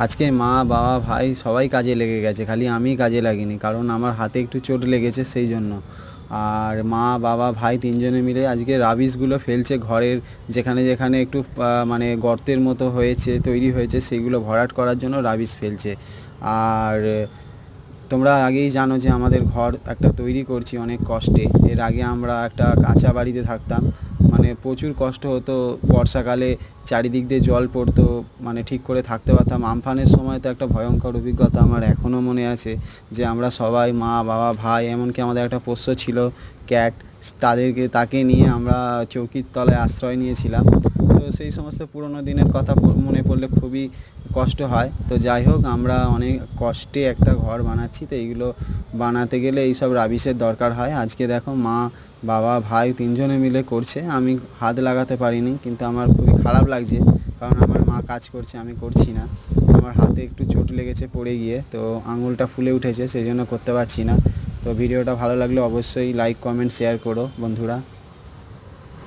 আজকে মা বাবা ভাই সবাই কাজে লেগে গেছে, খালি আমি কাজে লাগিনি, কারণ আমার হাতে একটু চোট লেগেছে সেই জন্য। আর মা বাবা ভাই তিনজনে মিলে আজকে রাবিশগুলো ফেলছে ঘরের, যেখানে যেখানে একটু মানে গর্তের মতো হয়েছে, তৈরি হয়েছে, সেইগুলো ভরাট করার জন্য রাবিশ ফেলছে। আর তোমরা আগেই জানো যে আমাদের ঘর একটা তৈরি করছি অনেক কষ্টে। এর আগে আমরা একটা কাঁচা বাড়িতে থাকতাম, মানে প্রচুর কষ্ট হতো। বর্ষাকালে চারিদিক দিয়ে জল পড়তো, মানে ঠিক করে থাকতে পারতাম। আমফানের সময় তো একটা ভয়ঙ্কর অভিজ্ঞতা আমার এখনও মনে আছে, যে আমরা সবাই মা বাবা ভাই, এমনকি আমাদের একটা পোষ্য ছিল ক্যাট, তাকে নিয়ে আমরা চৌকির তলায় আশ্রয় নিয়েছিলাম। তো সেই সমস্ত পুরনো দিনের কথা মনে পড়লে খুবই কষ্ট হয়। তো যাই হোক, আমরা অনেক কষ্টে একটা ঘর বানাচ্ছি, তো এইগুলো বানাতে গেলে এইসব রাবিশের দরকার হয়। আজকে দেখো মা বাবা ভাই তিনজনে মিলে করছে, আমি হাত লাগাতে পারিনি, কিন্তু আমার খুবই খারাপ লাগছে, কারণ আমার মা কাজ করছে, আমি করছি না। আমার হাতে একটু চোট লেগেছে পড়ে গিয়ে, তো আঙুলটা ফুলে উঠেছে, সেই জন্য করতে পারছি না। তো ভিডিওটা ভালো লাগলে অবশ্যই লাইক কমেন্ট শেয়ার করো বন্ধুরা।